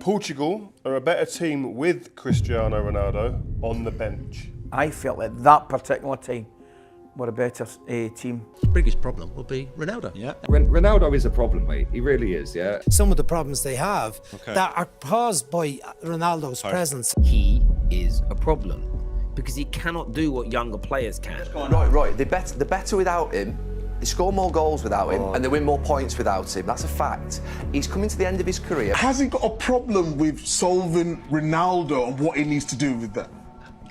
Portugal are a better team with Cristiano Ronaldo on the bench. I felt at that particular time we're a better team. The biggest problem will be Ronaldo. Yeah. Ronaldo is a problem, mate. He really is, yeah. Some of the problems they have that are caused by Ronaldo's presence. He is a problem because he cannot do what younger players can. Right. They're better without him. They score more goals without him, and they win more points without him. That's a fact. He's coming to the end of his career. Has he got a problem with solving Ronaldo and what he needs to do with that?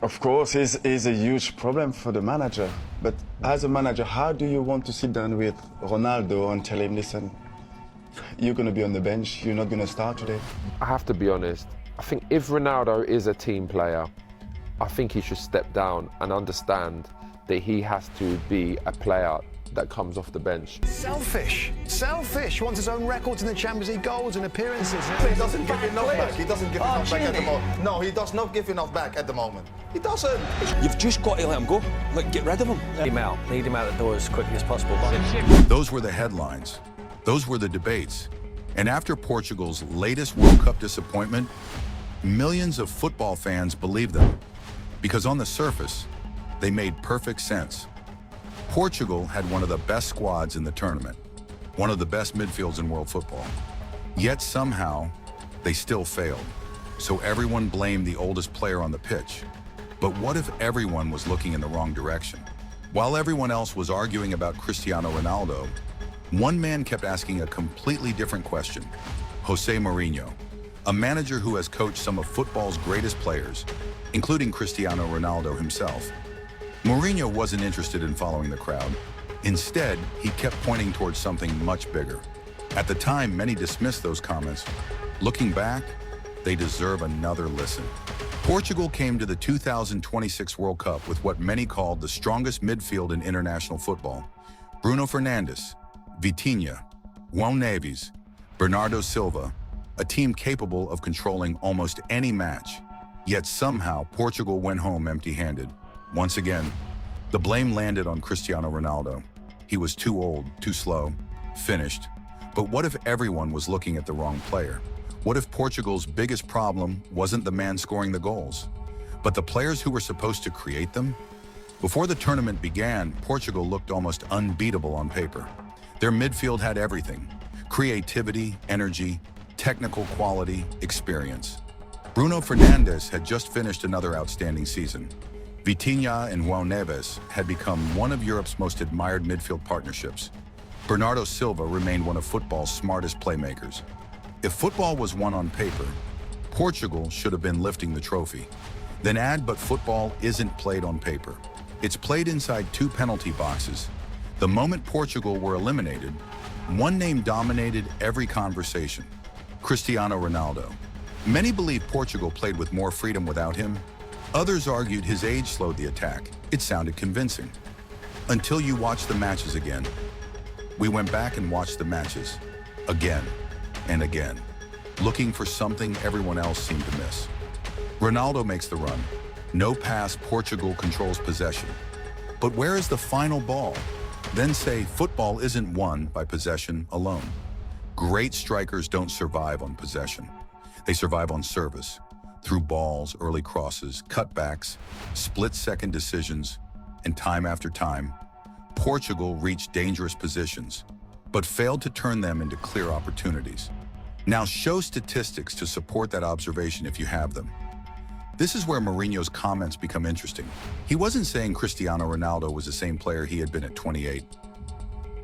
Of course, it's a huge problem for the manager. But as a manager, how do you want to sit down with Ronaldo and tell him, listen, you're going to be on the bench, you're not going to start today? I have to be honest. I think if Ronaldo is a team player, I think he should step down and understand that he has to be a player that comes off the bench. Selfish, wants his own records in the Champions League goals and appeareances. He doesn't give enough back. He doesn't give enough back at the moment. No, he does not give enough back at the moment. He doesn't. You've just got to let him go. Like, get rid of him. Need him out the door as quickly as possible. Those were the headlines. Those were the debates. And after Portugal's latest World Cup disappointment, millions of football fans believed them. Because on the surface, they made perfect sense. Portugal had one of the best squads in the tournament, one of the best midfields in world football. Yet somehow, they still failed. So everyone blamed the oldest player on the pitch. But what if everyone was looking in the wrong direction? While everyone else was arguing about Cristiano Ronaldo, one man kept asking a completely different question. José Mourinho, a manager who has coached some of football's greatest players, including Cristiano Ronaldo himself. Mourinho wasn't interested in following the crowd. Instead, he kept pointing towards something much bigger. At the time, many dismissed those comments. Looking back, they deserve another listen. Portugal came to the 2026 World Cup with what many called the strongest midfield in international football. Bruno Fernandes, Vitinha, João Neves, Bernardo Silva, a team capable of controlling almost any match. Yet somehow, Portugal went home empty-handed. Once again, the blame landed on Cristiano Ronaldo. He was too old, too slow, finished. But what if everyone was looking at the wrong player? What if Portugal's biggest problem wasn't the man scoring the goals, but the players who were supposed to create them? Before the tournament began, Portugal looked almost unbeatable on paper. Their midfield had everything: creativity, energy, technical quality, experience. Bruno Fernandes had just finished another outstanding season. Vitinha and João Neves had become one of Europe's most admired midfield partnerships. Bernardo Silva remained one of football's smartest playmakers. If football was won on paper, Portugal should have been lifting the trophy. Then add, but football isn't played on paper. It's played inside two penalty boxes. The moment Portugal were eliminated, one name dominated every conversation: Cristiano Ronaldo. Many believe Portugal played with more freedom without him. Others argued his age slowed the attack. It sounded convincing. Until you watched the matches again. We went back and watched the matches again and again, looking for something everyone else seemed to miss. Ronaldo makes the run. No pass, Portugal controls possession. But where is the final ball? Then say football isn't won by possession alone. Great strikers don't survive on possession. They survive on service, through balls, early crosses, cutbacks, split-second decisions, and time after time, Portugal reached dangerous positions, but failed to turn them into clear opportunities. Now show statistics to support that observation if you have them. This is where Mourinho's comments become interesting. He wasn't saying Cristiano Ronaldo was the same player he had been at 28.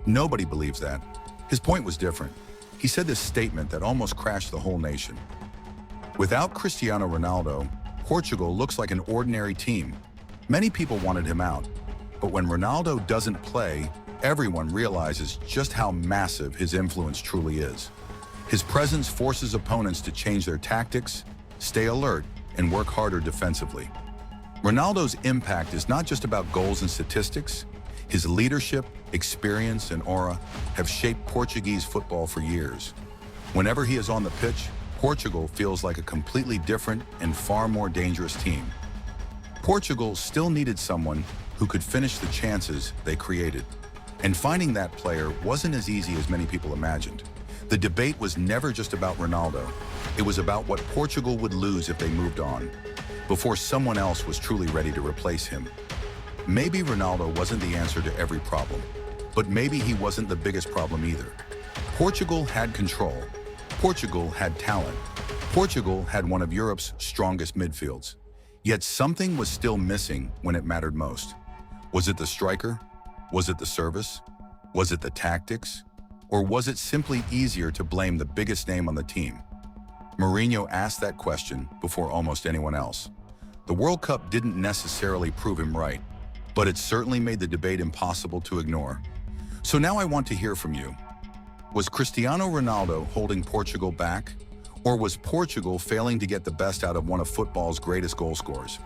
Nobody believes that. His point was different. He said this statement that almost crashed the whole nation. Without Cristiano Ronaldo, Portugal looks like an ordinary team. Many people wanted him out, but when Ronaldo doesn't play, everyone realizes just how massive his influence truly is. His presence forces opponents to change their tactics, stay alert, and work harder defensively. Ronaldo's impact is not just about goals and statistics. His leadership, experience, and aura have shaped Portuguese football for years. Whenever he is on the pitch, Portugal feels like a completely different and far more dangerous team. Portugal still needed someone who could finish the chances they created. And finding that player wasn't as easy as many people imagined. The debate was never just about Ronaldo. It was about what Portugal would lose if they moved on, before someone else was truly ready to replace him. Maybe Ronaldo wasn't the answer to every problem, but maybe he wasn't the biggest problem either. Portugal had control. Portugal had talent. Portugal had one of Europe's strongest midfields. Yet something was still missing when it mattered most. Was it the striker? Was it the service? Was it the tactics? Or was it simply easier to blame the biggest name on the team? Mourinho asked that question before almost anyone else. The World Cup didn't necessarily prove him right, but it certainly made the debate impossible to ignore. So now I want to hear from you. Was Cristiano Ronaldo holding Portugal back? Or was Portugal failing to get the best out of one of football's greatest goal scorers?